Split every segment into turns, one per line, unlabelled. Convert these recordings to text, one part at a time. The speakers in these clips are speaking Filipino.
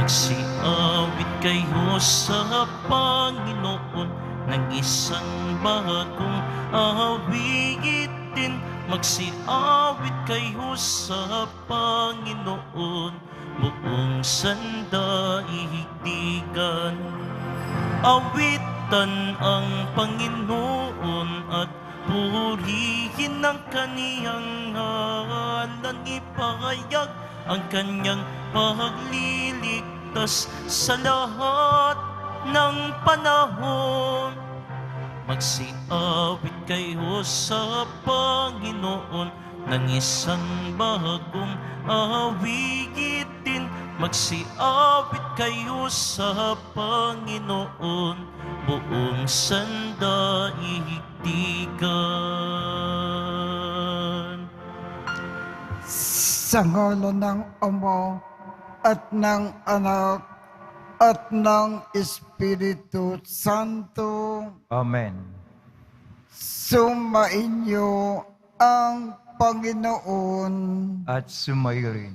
Magsiawit kayo sa Panginoon ng isang bagong awitin. Magsiawit kayo sa Panginoon, buong sandaigdigan. Awitan ang Panginoon at purihin ang kaniyang ngalan. Ipahayag ang kanyang pagliligtas sa lahat ng panahon. Magsiawit kayo sa Panginoon ng isang bagong awitin. Magsiawit kayo sa Panginoon, buong sandaigdigan.
Sa ngalan ng Ama at ng Anak at ng Espiritu Santo.
Amen.
Sumainyo ang Panginoon.
At sumayo rin.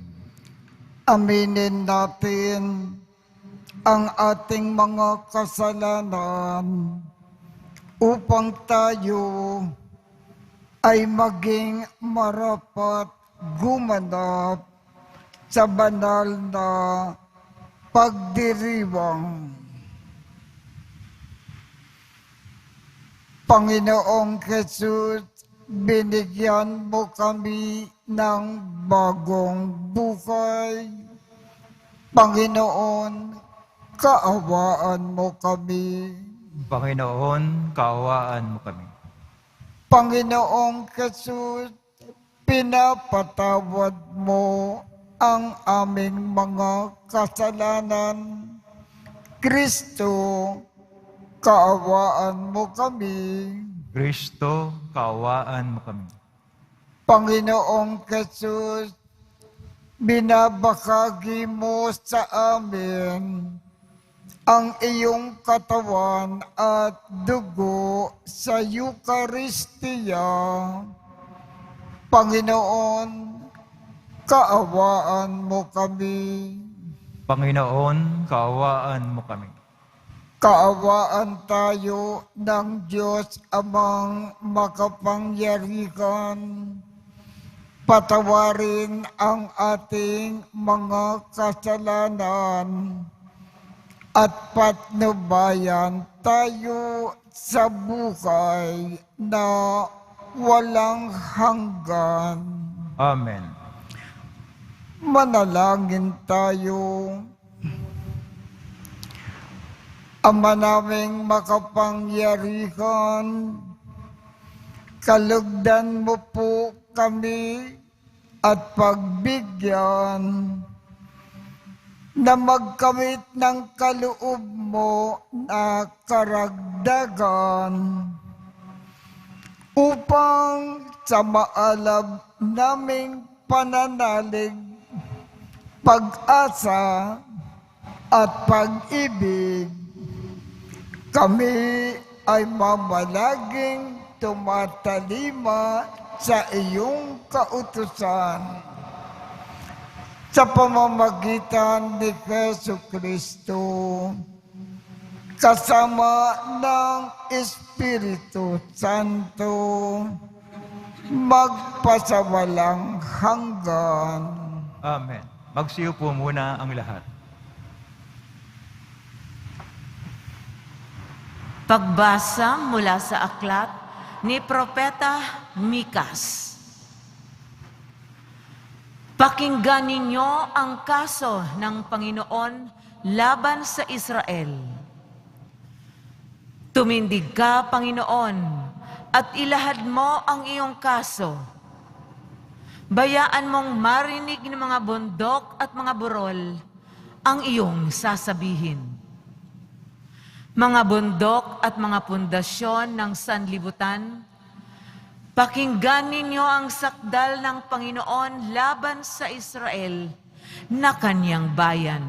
Aminin natin ang ating mga kasalanan upang tayo ay maging marapat gumanap sa banal na pagdiriwang. Panginoong Jesus, binigyan mo kami ng bagong buhay. Panginoon, kaawaan mo kami.
Panginoon, kaawaan mo kami.
Panginoong Jesus, pinapatawad mo ang aming mga kasalanan. Kristo, kaawaan mo kami.
Kristo, kaawaan mo kami.
Panginoong Jesus, binabahagi mo sa amin ang iyong katawan at dugo sa Eucharistia. Panginoon, kaawaan mo kami.
Panginoon, kaawaan mo kami.
Kaawaan tayo ng Diyos Amang makapangyarihan. Patawarin ang ating mga kasalanan at patnubayan tayo sa buhay na walang hanggan.
Amen.
Manalangin tayo. Ama naming makapangyarihan, kalugdan mo po kami at pagbigyan na magkamit ng kaloob mo na karagdagan upang sa maalab naming pananalig, pag-asa at pag-ibig, kami ay mamalaging tumatalima sa iyong kautusan. Sa pamamagitan ni Jesucristo, kasama ng Espiritu Santo, magpasawalang hanggan.
Amen. Magsiyo po muna ang lahat.
Pagbasa mula sa aklat ni Propeta Mikas. Pakinggan ninyo ang kaso ng Panginoon laban sa Israel. Tumindig ka, Panginoon, at ilahad mo ang iyong kaso. Bayaan mong marinig ng mga bundok at mga burol ang iyong sasabihin. Mga bundok at mga pundasyon ng sanlibutan, pakinggan ninyo ang sakdal ng Panginoon laban sa Israel na kanyang bayan.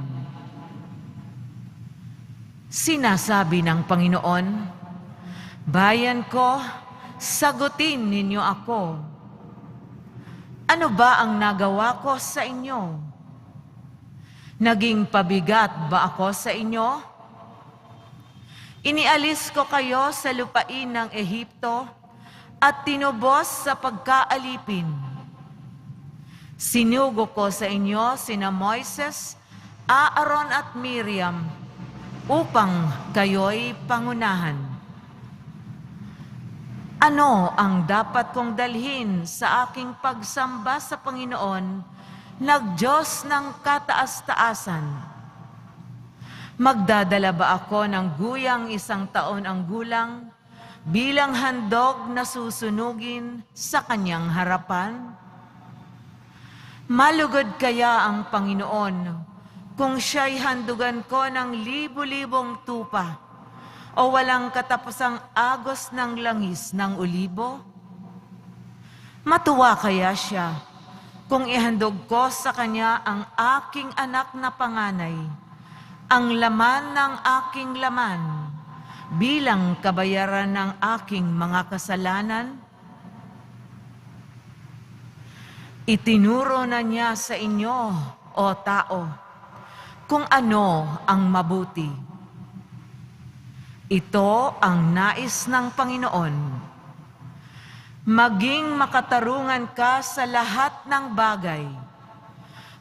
Sinasabi ng Panginoon, bayan ko, sagutin ninyo ako. Ano ba ang nagawa ko sa inyo? Naging pabigat ba ako sa inyo? Inialis ko kayo sa lupain ng Ehipto at tinubos sa pagkaalipin. Sinugo ko sa inyo sina Moises, Aaron at Miriam upang kayo'y pangunahan. Ano ang dapat kong dalhin sa aking pagsamba sa Panginoon, nag-Diyos ng kataas-taasan? Magdadala ba ako ng guyang 1 taon ang gulang bilang handog na susunugin sa kanyang harapan? Malugod kaya ang Panginoon kung siya'y handugan ko ng libu-libong tupa o walang katapusang agos ng langis ng olibo? Matuwa kaya siya kung ihandog ko sa kanya ang aking anak na panganay, ang laman ng aking laman, bilang kabayaran ng aking mga kasalanan? Itinuro na niya sa inyo, o tao, kung ano ang mabuti. Ito ang nais ng Panginoon. Maging makatarungan ka sa lahat ng bagay.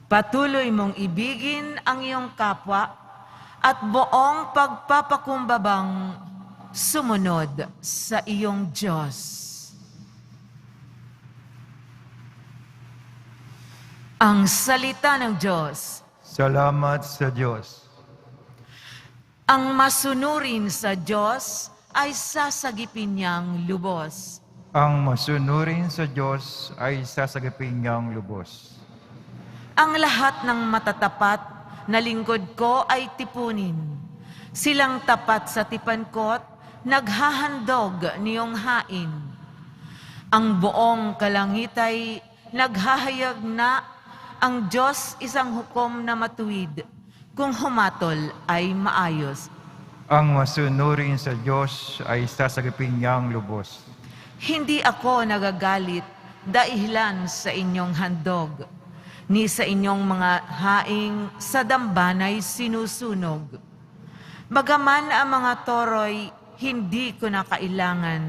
Patuloy mong ibigin ang iyong kapwa at buong pagpapakumbabang sumunod sa iyong Diyos. Ang salita ng Diyos.
Salamat sa Diyos.
Ang masunurin sa Diyos ay sasagipin niyang lubos.
Ang masunurin sa Diyos ay sasagipin niyang lubos.
Ang lahat ng matatapat na lingkod ko ay tipunin. Silang tapat sa tipan ko't naghahandog niyong hain. Ang buong kalangit ay naghahayag na ang Diyos isang hukom na matuwid, kung humatol ay maayos.
Ang masunurin sa Diyos ay sasagipin niyang lubos.
Hindi ako nagagalit dahilan sa inyong handog, ni sa inyong mga haing sa dambanay sinusunog. Bagaman ang mga toro'y hindi ko na kailangan,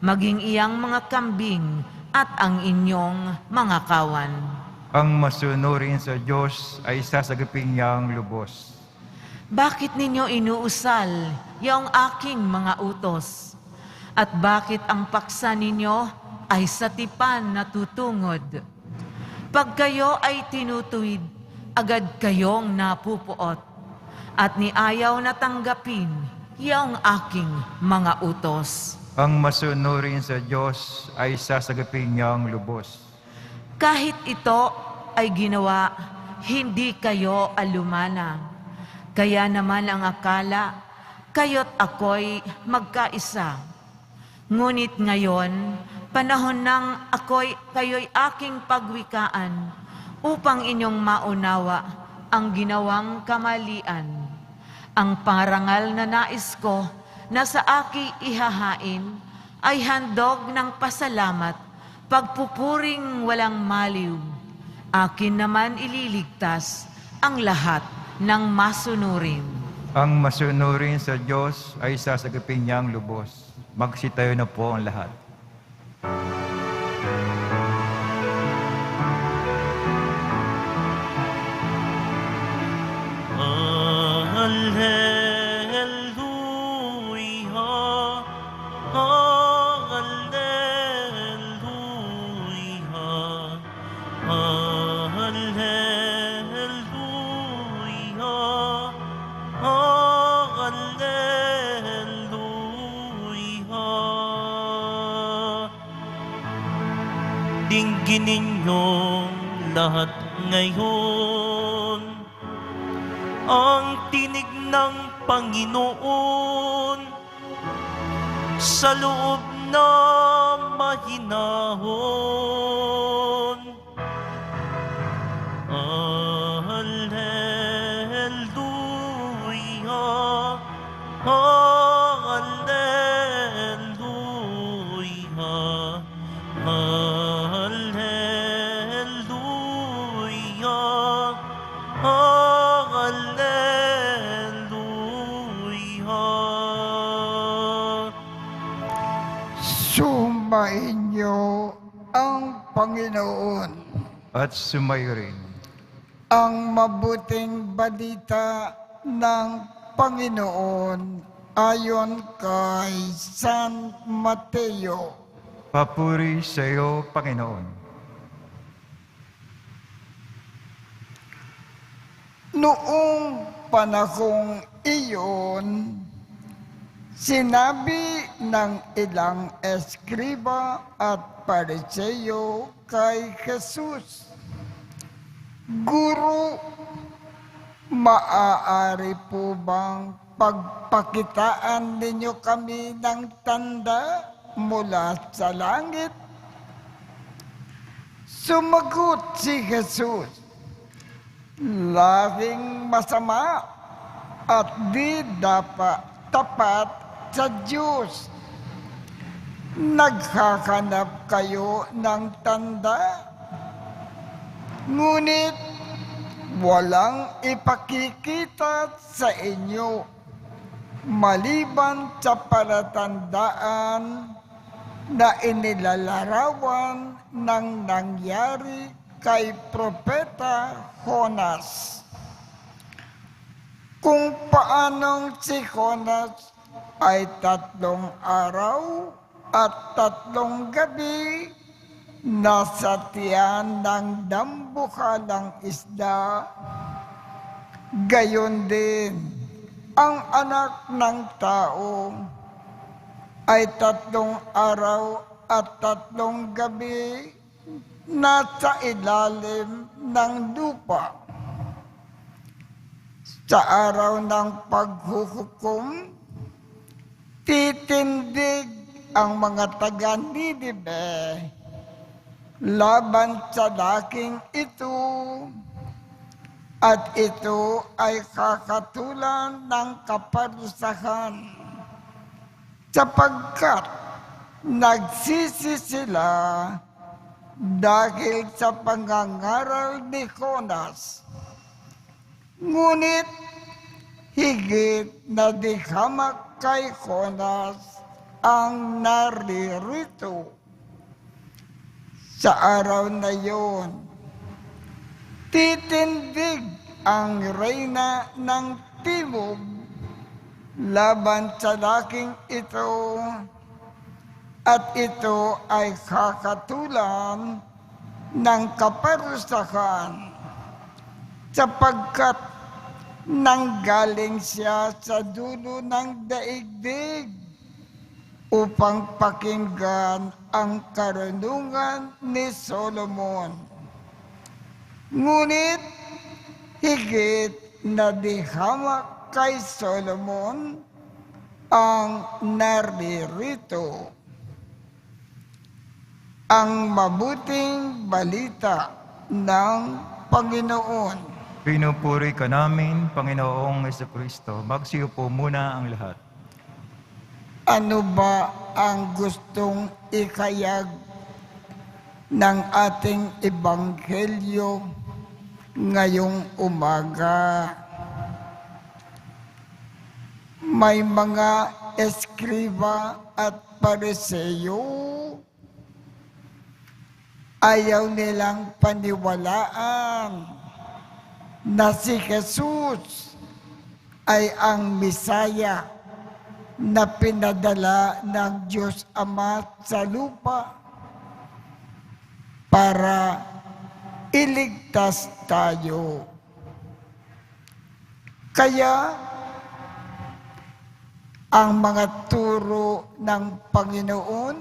maging iyang mga kambing at ang inyong mga kawan.
Ang masunurin sa Diyos ay sasagipin niyang lubos.
Bakit ninyo inuusal yung aking mga utos? At bakit ang paksa ninyo ay sa tipan na tutungod? Pag kayo ay tinutuwid, agad kayong napupuot, at niayaw na tanggapin yung aking mga utos.
Ang masunurin sa Diyos ay sasagipin niyang lubos.
Kahit ito ay ginawa, hindi kayo alumana. Kaya naman ang akala, kayo't ako'y magkaisa. Ngunit ngayon, panahon ng kayo'y aking pagwikaan upang inyong maunawa ang ginawang kamalian. Ang parangal na nais ko na sa aki ihahain ay handog ng pasalamat, pagpupuring walang maliw. Akin naman ililigtas ang lahat ng masunurin.
Ang masunurin sa Diyos ay sasagipin niyang lubos. Magsitayo na po ang lahat.
Hallelujah, hallelujah, hallelujah, hallelujah. Dinggin ninyong lahat ngayon ang tinig ng Panginoon sa loob na mahinahon. Hallelujah, hallelujah, hallelujah, hallelujah.
inyo ang Panginoon.
At sumayo rin.
Ang mabuting balita ng Panginoon ayon kay San Mateo.
Papuri sa iyo, Panginoon.
Noong panahong iyon, sinabi ng ilang eskriba at pariseo kay Jesus, Guro, maaari po bang pagpakitaan ninyo kami ng tanda mula sa langit? Sumagot si Jesus, Labing masama at di dapat tapat sa Diyos. Naghahanap kayo ng tanda, ngunit walang ipakikita sa inyo maliban sa palatandaan na inilalarawan ng nangyari kay Propeta Jonas. Kung paanong si Jonas ay 3 araw at 3 gabi nasa tiyan ng dambuhalang isda, gayon din ang anak ng tao ay 3 araw at 3 gabi nasa ilalim ng lupa. Sa araw ng paghuhukom, titindig ang mga taga-Ninive laban sa laking ito, at ito ay kakatulan ng kaparusahan, sapagkat nagsisi sila dahil sa pangangaral ni Jonas. Ngunit higit na di hamak kay Jonas ang naririto. Sa araw na yon, titindig ang reyna ng timog laban sa laking ito, at ito ay kakatulan ng kaparusahan, sapagkat nanggaling siya sa dulo ng daigdig upang pakinggan ang karunungan ni Solomon. Ngunit higit na di hamak kay Solomon ang naririto. Ang mabuting balita ng Panginoon.
Pinupuri ka namin, Panginoong Jesucristo. Magsiupo muna ang lahat.
Ano ba ang gustong ikayag ng ating ebanghelyo ngayong umaga? May mga eskriba at pariseo, ayaw nilang paniwalaan na si Jesus ay ang Misaya na pinadala ng Diyos Ama sa lupa para iligtas tayo. Kaya ang mga turo ng Panginoon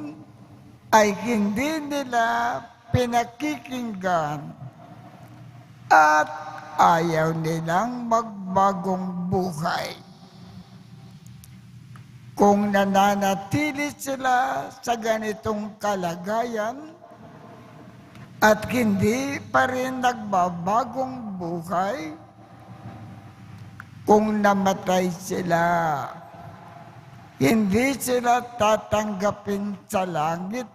ay hindi nila pinakikinggan at ayaw nilang magbagong buhay. Kung nananatili sila sa ganitong kalagayan at hindi pa rin nagbabagong buhay, kung namatay sila, hindi sila tatanggapin sa langit.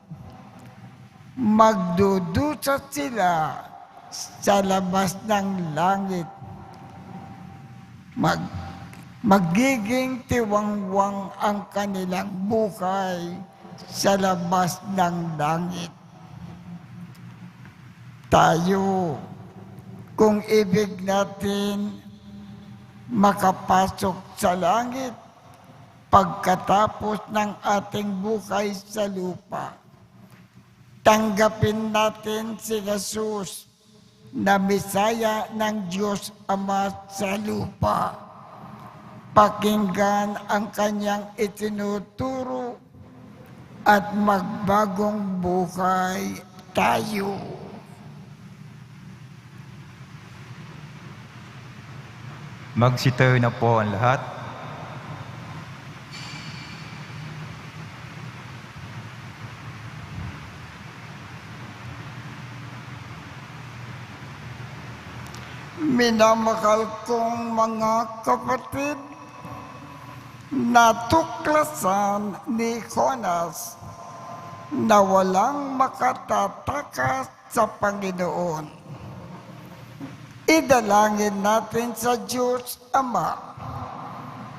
Magdudusa sila sa labas ng langit. Magiging tiwangwang ang kanilang buhay sa labas ng langit. Tayo, kung ibig natin makapasok sa langit pagkatapos ng ating buhay sa lupa, tanggapin natin si Jesus na Mesaya ng Diyos Ama sa lupa. Pakinggan ang kanyang itinuturo at magbagong buhay tayo.
Magsitayo na po ang lahat.
Minamahal kong mga kapatid, natuklasan ni Jonas na walang makatatakas sa Panginoon. Idalangin natin sa Diyos Ama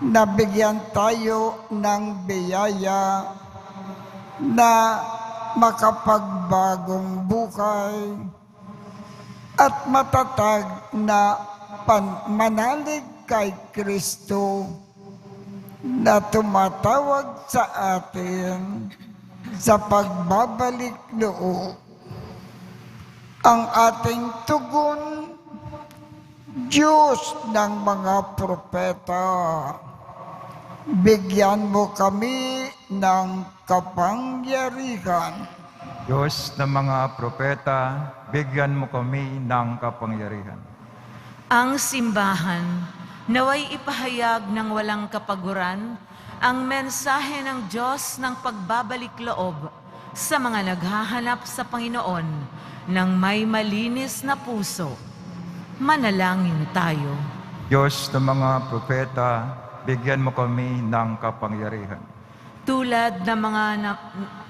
na bigyan tayo ng biyaya na makapagbagong buhay at matatag na manalig kay Kristo na tumatawag sa atin sa pagbabalik loob. Ang ating tugon, Diyos ng mga propeta, bigyan mo kami ng kapangyarihan.
Diyos ng mga propeta, bigyan mo kami ng kapangyarihan.
Ang simbahan naway ipahayag ng walang kapaguran ang mensahe ng Diyos ng pagbabalik loob sa mga naghahanap sa Panginoon ng may malinis na puso. Manalangin tayo.
Diyos ng mga propeta, bigyan mo kami ng kapangyarihan.
Tulad ng mga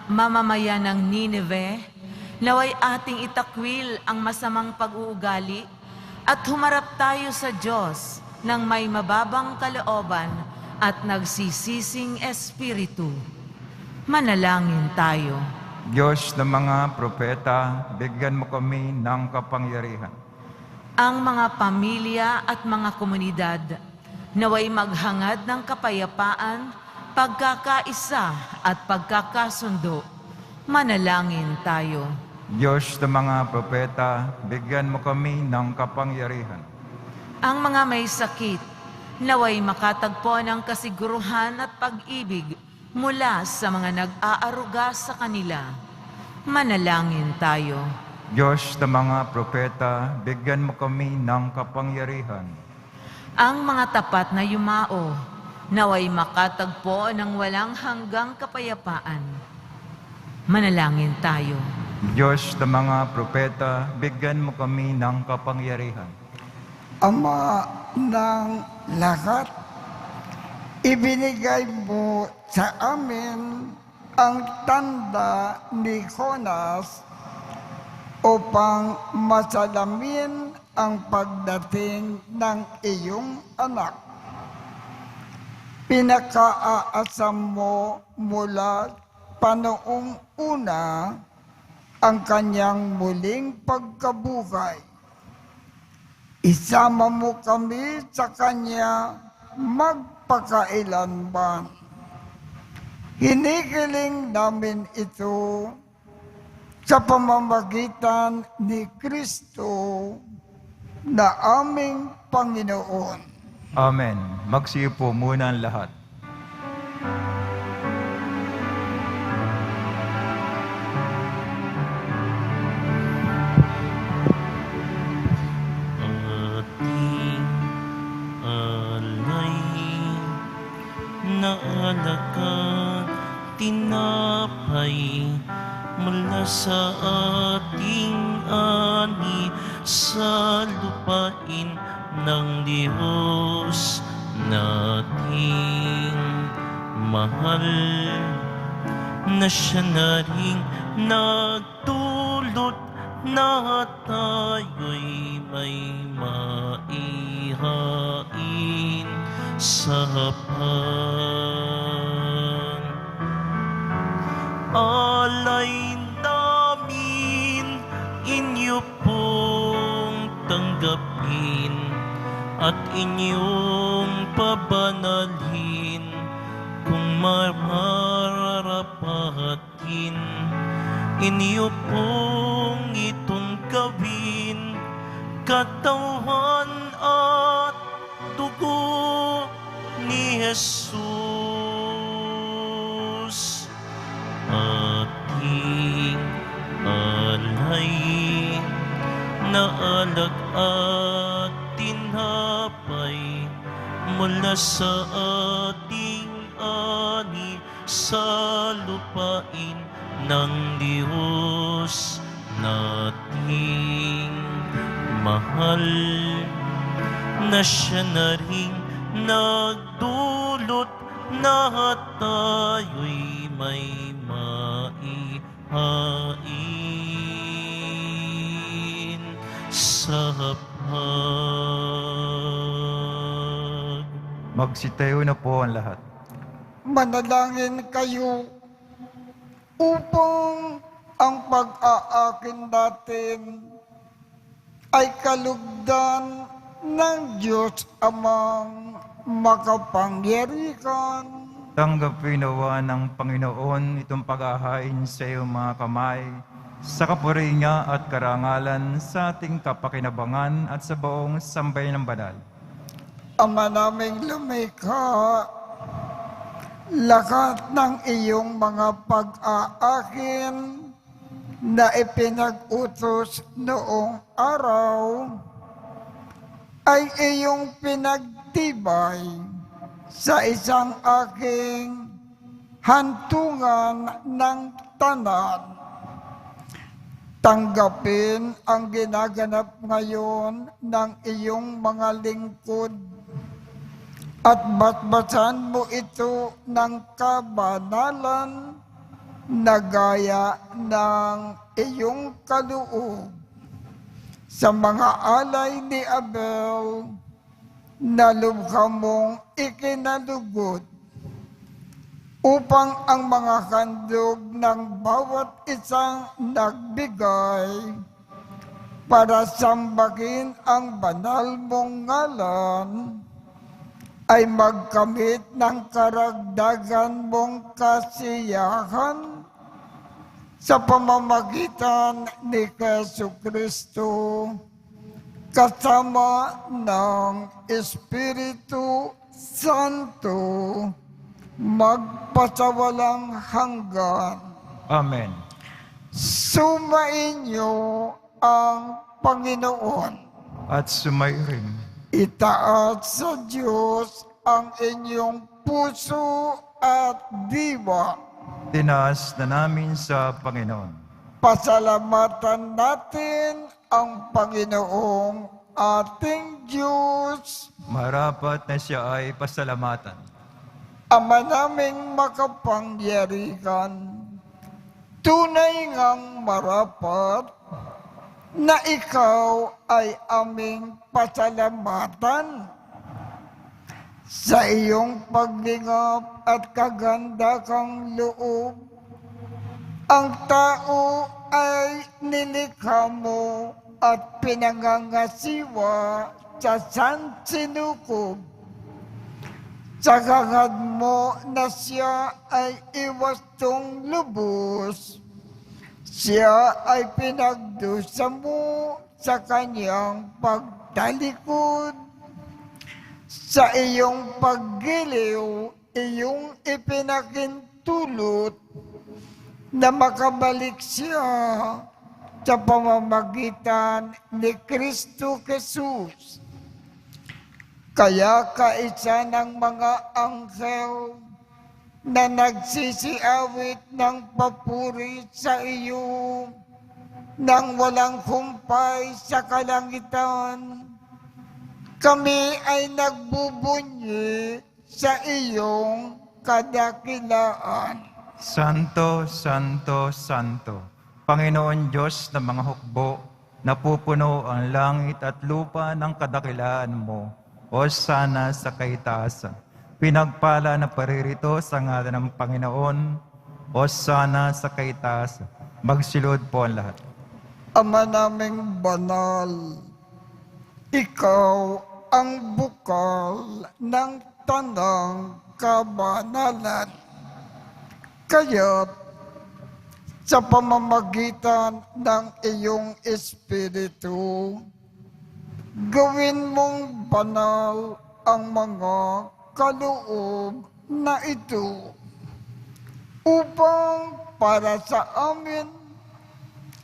mamamayan ng Nineveh, naway ating itakwil ang masamang pag-uugali at humarap tayo sa Diyos ng may mababang kalooban at nagsisising espiritu. Manalangin tayo.
Diyos ng mga propeta, bigyan mo kami ng kapangyarihan.
Ang mga pamilya at mga komunidad naway maghangad ng kapayapaan, pagkakaisa at pagkakasundo. Manalangin tayo.
Diyos ng mga propeta, bigyan mo kami ng kapangyarihan.
Ang mga may sakit naway makatagpo ng kasiguruhan at pag-ibig mula sa mga nag-aaruga sa kanila. Manalangin tayo.
Diyos ng mga propeta, bigyan mo kami ng kapangyarihan.
Ang mga tapat na yumao naway makatagpo ng walang hanggang kapayapaan. Manalangin tayo.
Diyos ng mga propeta, bigyan mo kami ng kapangyarihan.
Ama ng lahat, ibinigay mo sa amin ang tanda ni Jonas upang masalamin ang pagdating ng iyong anak. Pinakaasam mo mula pa noong una ang kanyang muling pagkabuhay. Isama mo kami sa kanya magpakailanman. Hinihiling namin ito sa pamamagitan ni Kristo na aming Panginoon.
Amen. Magsiupo muna ang lahat.
Ating alay na alagad tinapay mula sa ating ani sa lupain ng Diyos nating mahal, na siya na rin nagdulot na tayo'y may maihain sa hapag. alay namin, inyo pong tanggapin at inyong pabanalhin kung mararapatin. Inyo pong itong gawin, katawan at dugo ni Jesus, ating alay na alak at tinapay mula sa ating ani sa lupain ng Diyos nating mahal, na siya na rin nagdulot na tayo'y may maihain sa hapag.
Magsitayo na po ang lahat.
Manalangin kayo upang ang pag-aakin natin ay kalugdan ng Diyos Amang makapangyarihan.
Tanggapin nawa ng Panginoon itong pag-ahain sa iyong mga kamay, sa kapuri niya at karangalan sa ating kapakinabangan at sa buong sambayan ng banal.
Ama naming lumikha, lahat ng iyong mga pag-aakin na ipinag-utos noong araw ay iyong pinagtibay sa isang aking hantungan ng tanan. Tanggapin ang ginaganap ngayon ng iyong mga lingkod at batbasan mo ito ng kabanalan na gaya ng iyong kaloob sa mga alay ni Abel na lubha mong ikinalugod upang ang mga handog ng bawat isang nagbigay para sambahin ang banal mong ngalan ay magkamit ng karagdagan mong kasiyahan sa pamamagitan ni Jesucristo kasama ng Espiritu Santo magpasawalang hanggan.
Amen.
Sumainyo ang Panginoon.
At sumayrin.
Itaas sa Diyos ang inyong puso at diwa.
Tinaas na namin sa Panginoon.
Pasalamatan natin ang Panginoong ating Diyos.
Marapat na siya ay pasalamatan.
Ama naming makapangyarihan, tunay ngang marapat na ikaw ay aming pasalamatan sa iyong paglingap at kaganda kang loob. Ang tao ay nilikha mo at pinangangasiwa sa sansinukob. Sa hangad mo na siya ay iwastong lubos, siya ay pinagdusa mo sa kanyang pagtalikod. Sa iyong paggiliw, iyong ipinakintulot na makabalik siya sa pamamagitan ni Kristo Jesus. Kaya kaisa ng mga anghel na nagsisiawit ng papuri sa iyo nang walang humpay sa kalangitan, kami ay nagbubunyi sa iyong kadakilaan.
Santo, Santo, Santo, Panginoon Diyos ng mga hukbo, napupuno ang langit at lupa ng kadakilaan mo. O sana sa kaitaasan. Pinagpala na paririto sa ngalan ng Panginoon, o sana sa kaitaas, magsilod po ang lahat.
Ama naming banal, ikaw ang bukal ng tanang kabanalan. Kaya't sa pamamagitan ng iyong Espiritu, gawin mong banal ang mga kaloob na ito upang para sa amin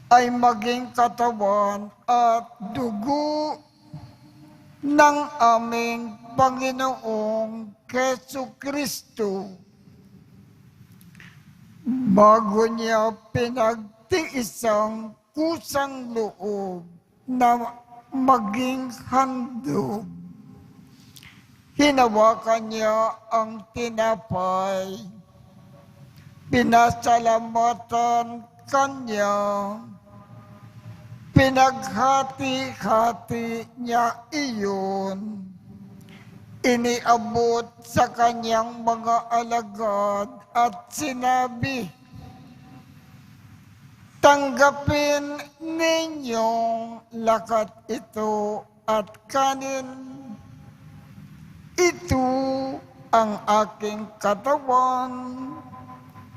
ay maging katawan at dugo ng aming Panginoong Jesucristo. Bago niya pinagtiisang kusang loob na maging handog, hinawakan niya ang tinapay, pinasalamatan kanya, pinaghati-hati niya iyon, iniabot sa kanyang mga alagad at sinabi, "Tanggapin ninyong lakat ito at kanin. Ito ang aking katawan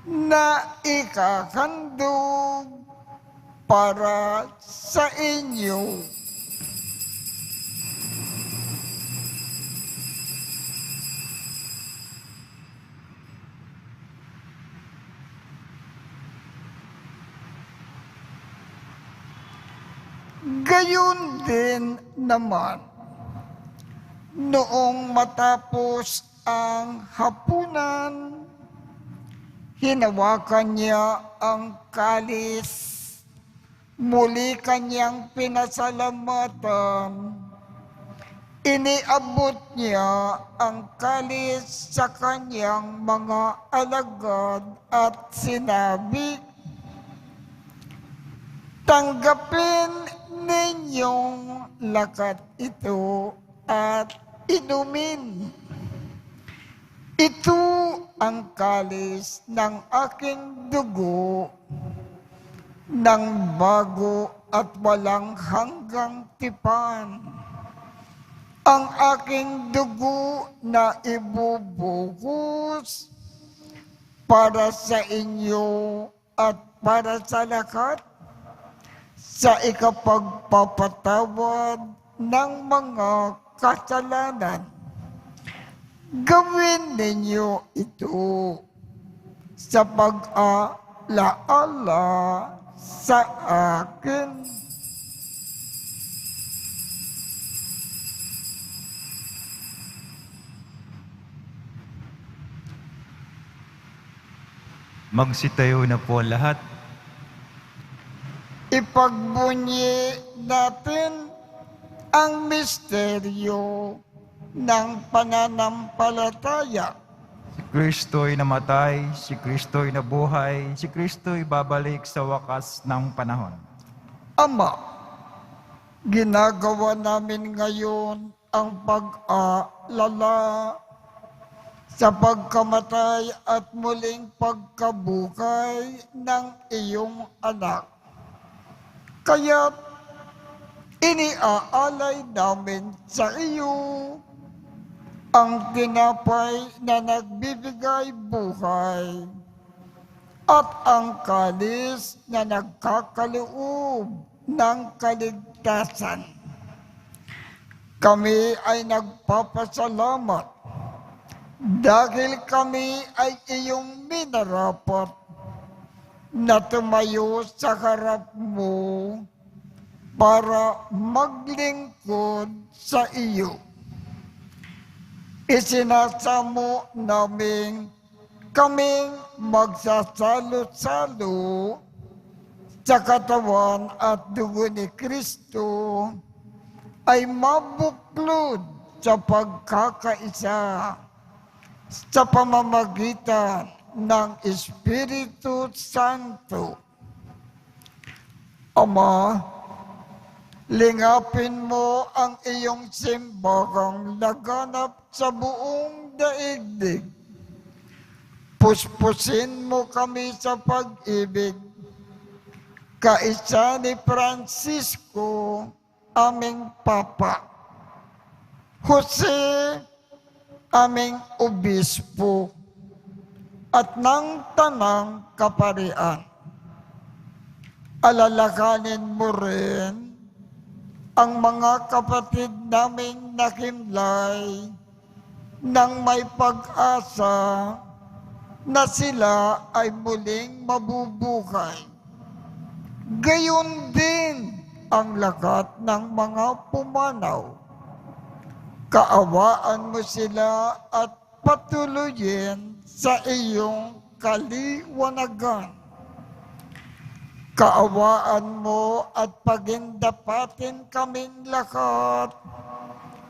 na ikahandog para sa inyo." Gayon din naman, noong matapos ang hapunan, hinawakan niya ang kalis, muli kanyang pinasalamatan, iniabot niya ang kalis sa kanyang mga alagad at sinabi, "Tanggapin ninyong lakat ito at inumin. Ito ang kalis ng aking dugo ng bago at walang hanggang tipan. Ang aking dugo na ibubuhos para sa inyo at para sa lahat sa ikapagpapatawad ng mga kasalanan. Gawin ninyo ito sa pag-alaala sa akin."
Magsitayo na po ang lahat.
Ipagbunyi natin ang misteryo ng pananampalataya.
Si Kristo'y namatay, si Kristo'y nabuhay, si Kristo'y babalik sa wakas ng panahon.
Ama, ginagawa namin ngayon ang pag-aalala sa pagkamatay at muling pagkabuhay ng iyong anak. Kaya't iniaalay namin sa iyo ang tinapay na nagbibigay buhay at ang kalis na nagkakaloob ng kaligtasan. Kami ay nagpapasalamat dahil kami ay iyong minarapat na tumayo sa harap mo para maglingkod sa iyo. Isinasamo namin kaming magsasalo-salo sa katawan at dugo ni Kristo ay mabuklod sa pagkakaisa sa pamamagitan ng Espiritu Santo. Ama, lingapin mo ang iyong simbahang laganap sa buong daigdig Puspusin mo kami sa pag-ibig. Kaisa ni Francisco, aming Papa. Jose, aming Obispo. At ng Tanang Kaparian. Alalakanin mo rin ang mga kapatid naming nakimlay nang may pag-asa na sila ay muling mabubuhay. Gayon din ang lakat ng mga pumanaw. Kaawaan mo sila at patuloyin sa iyong kaliwanagan. Kaawaan mo at pagindapatin kaming lahat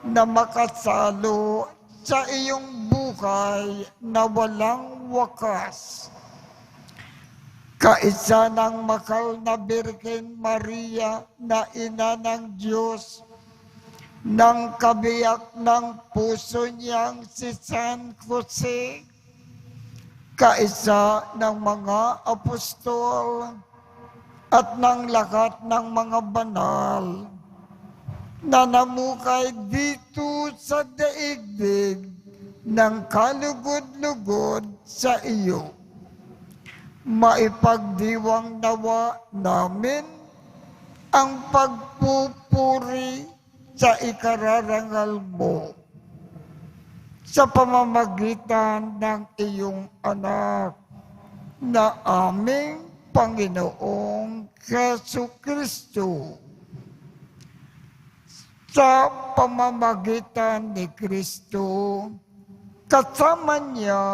na makasalo sa iyong buhay na walang wakas. Kaisa ng makal na Birhen Maria na ina ng Diyos, ng kabiyak ng puso niyang si San Jose, kaisa ng mga apostol, at ng lahat ng mga banal na namukay dito sa daigdig ng kalugod-lugod sa iyo. Maipagdiwang nawa namin ang pagpupuri sa ikararangal mo sa pamamagitan ng iyong anak na aming Panginoong Jesucristo. Sa pamamagitan ni Kristo, kasama niya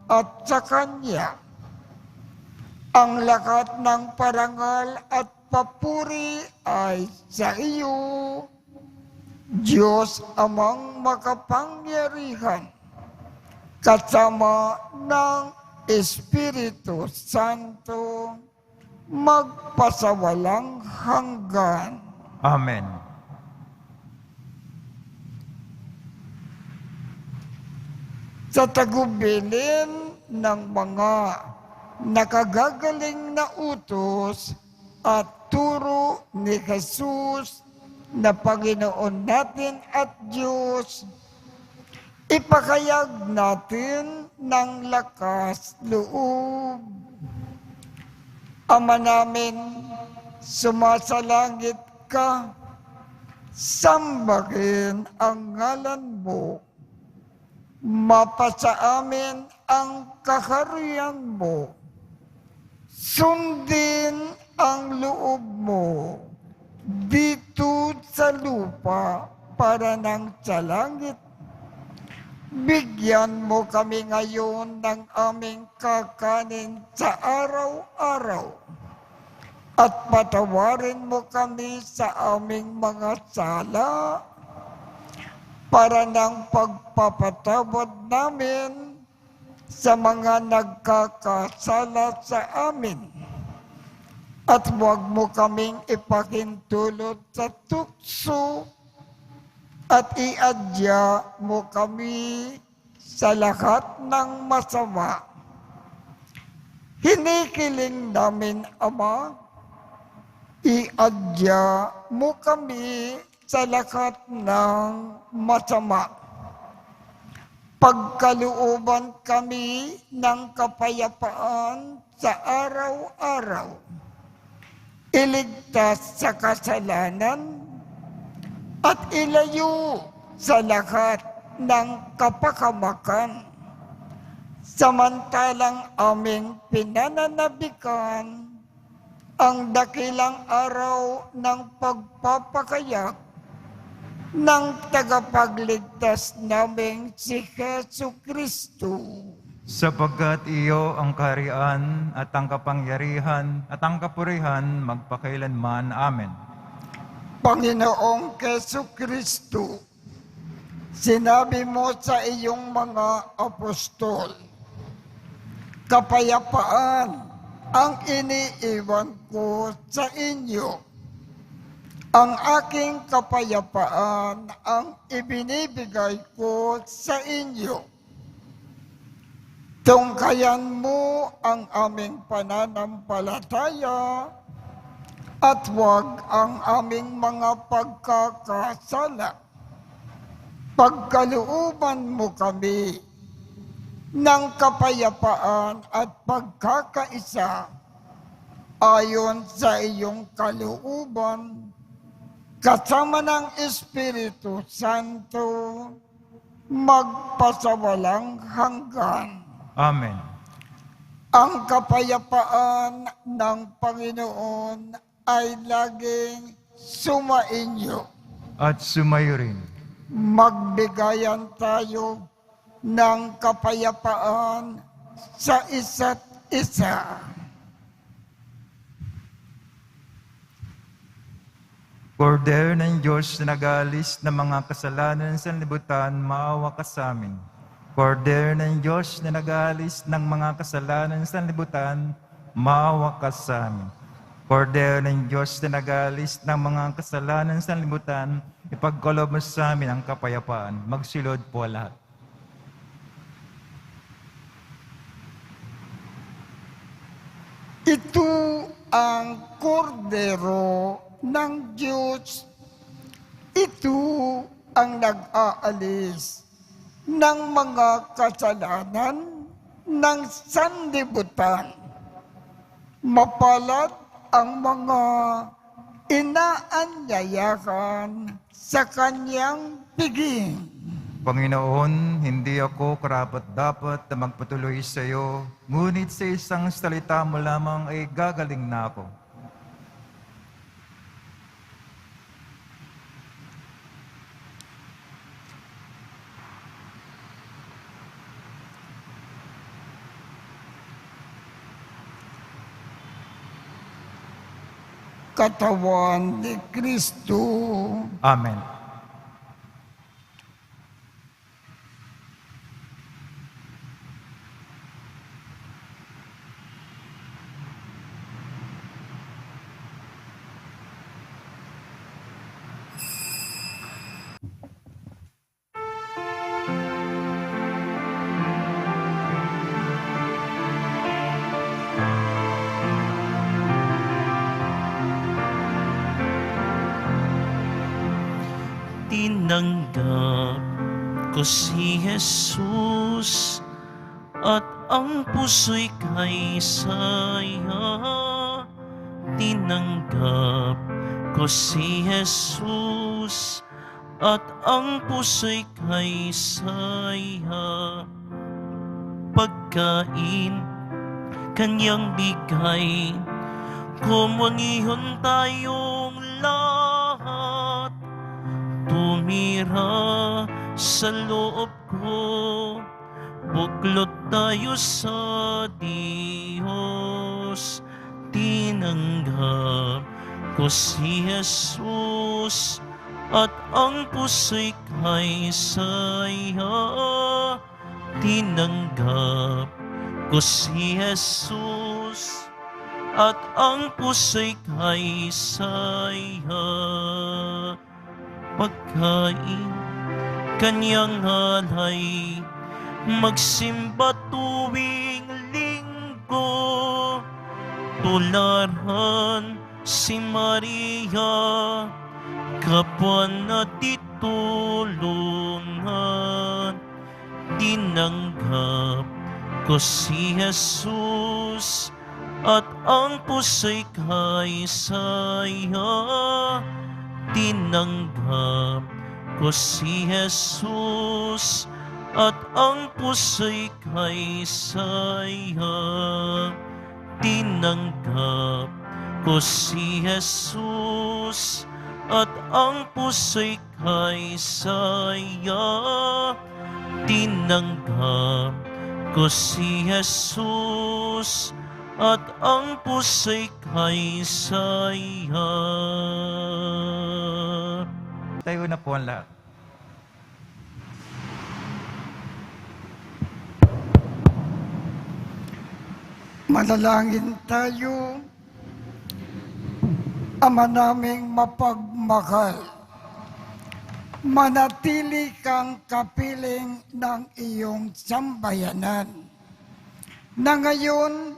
at sa Kanya, ang lahat ng parangal at papuri ay sa iyo, Diyos Amang makapangyarihan, kasama ng Espiritu Santo, magpasawalang hanggan.
Amen.
Sa tagubilin ng mga nakagagaling na utos at turo ni Jesus na Panginoon natin at Diyos, ipakayag natin ng lakas loob. Ama namin, sumasalangit ka, sambahin ang ngalan mo. Mapasa amin ang kaharian mo. Sundin ang loob mo dito sa lupa para nang sa langit. Bigyan mo kami ngayon ng aming kakanin sa araw-araw at patawarin mo kami sa aming mga sala para ng pagpapatawad namin sa mga nagkakasala sa amin. At huwag mo kaming ipakintulot sa tukso at iadya mo kami sa lahat ng masama. Hinikiling namin, Ama, iadya mo kami sa lahat ng masama. Pagkalooban kami ng kapayapaan sa araw-araw. Iligtas sa kasalanan at ilayo sa lahat ng kapakamakan. Samantalang aming pinananabikan ang dakilang araw ng pagpapakayak ng tagapagligtas naming si Jesucristo.
Sapagkat iyo ang kaharian at ang kapangyarihan at ang kapurihan magpakailanman. Amen.
Panginoong Jesucristo, sinabi mo sa iyong mga apostol, kapayapaan ang iniiwan ko sa inyo. Ang aking kapayapaan ang ibinibigay ko sa inyo. Tungkayan mo ang aming pananampalataya at huwag ang aming mga pagkakasala. Pagkalooban mo kami ng kapayapaan at pagkakaisa ayon sa iyong kalooban, kasama ng Espiritu Santo, magpasawalang hanggan.
Amen.
Ang kapayapaan ng Panginoon ay laging sumainyo.
At sumayo rin.
Magbigayan tayo ng kapayapaan sa isa't isa.
Kordero ng Diyos na nag-aalis ng mga kasalanan sa libutan, maawa ka sa amin. Kordero ng Diyos na nag-aalis ng mga kasalanan sa libutan, maawa ka sa amin. Kordero ng Diyos na nag-aalis ng mga kasalanan sa libutan, ipagkaloob mo sa amin ang kapayapaan. Magsilod po lahat.
Ito ang kordero ng Diyos. Ito ang nag-aalis ng mga kasalanan ng sanlibutan. Mapalad ang mga inaanyayahan sa kanyang piging.
Panginoon, hindi ako karapat-dapat na magpatuloy sa iyo, ngunit sa isang salita mo lamang ay gagaling na ako.
Katawan ni Kristo.
Amen.
Tinanggap ko si Jesus at ang puso'y kay saya. Tinanggap ko si Jesus at ang puso'y kay saya. Pagkain kanyang bigay, komunihon tayong lahat. Tumira sa loob ko, buklod tayo sa Diyos. Tinanggap ko si Jesus at ang puso'y kay saya. Tinanggap ko si Jesus at ang puso'y kay saya. Pagkain kanyang halay, magsimba tuwing linggo. Tularan si Maria, kapwa na titulungan. Tinanggap ko si Jesus at ang puso'y kay saya. Tinanggap ko si Jesus at ang puso'y kay saya. Tinanggap ko si Jesus at ang puso'y kay saya. Tinanggap ko si Jesus at ang puso'y kay saya.
Tayo na po ang lahat.
Manalangin tayo. Ama naming mapagmahal, manatili kang kapiling ng iyong sambayanan. na ngayon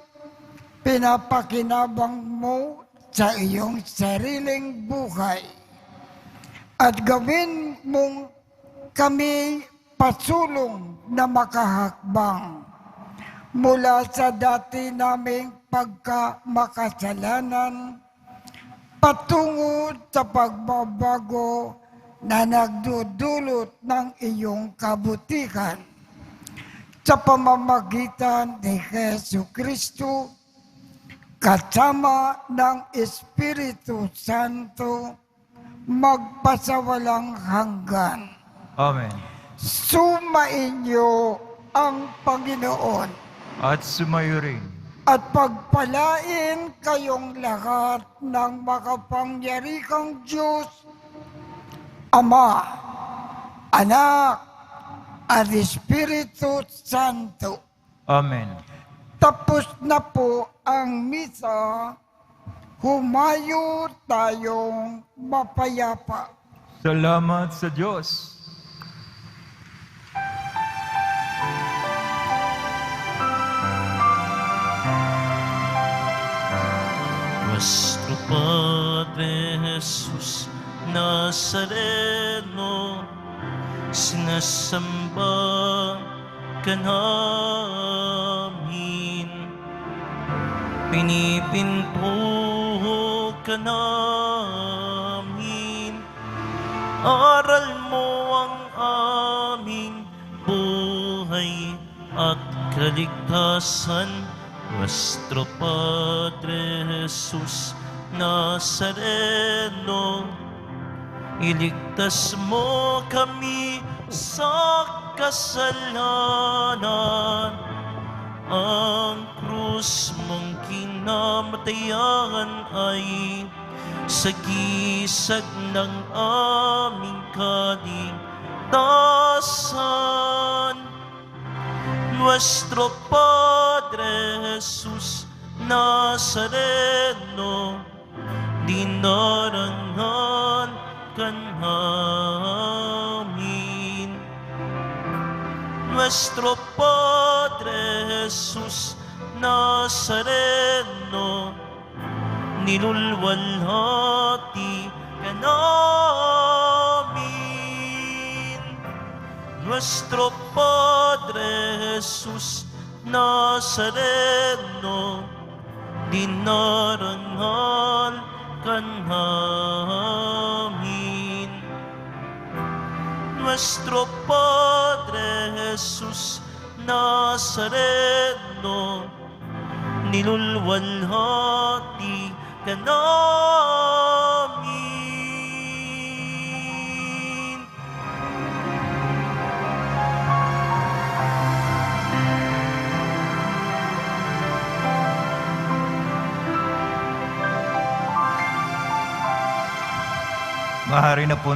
pinapakinabang mo sa iyong sariling buhay at gawin mong kami pasulong na makahakbang mula sa dati naming pagkamakasalanan patungo sa pagbabago na nagdudulot ng iyong kabutihan sa pamamagitan ni Jesucristo kasama ng Espiritu Santo magpasawalang hanggan.
Amen.
Sumainyo ang Panginoon
At sumayo rin.
at pagpalain kayong lahat ng makapangyarihang Diyos, Ama, Anak, at Espiritu Santo.
Amen.
Tapos na po ang misa, humayo tayong mapayapa.
Salamat sa Diyos.
Nuestro Padre Jesús Nazareno, sinasamba ka namin, pinipinto ka namin, aral mo ang aming buhay at kaligtasan. Nuestro Padre Jesús Nazareno, iligtas mo kami sa kasalanan. Ang krus mong kinamatayan ay sagisag ng aming kaligtasan. Nuestro Padre Jesús Nazareno, dinarangan ka namin. Nuestro Padre Jesús Nazareno, nilulwalhati ka namin. Nuestro Padre Jesús Nazareno, dinarangal ka namin. Nuestro Padre Jesús Nazareno, nilulwalhati ka namin.
Mahari na po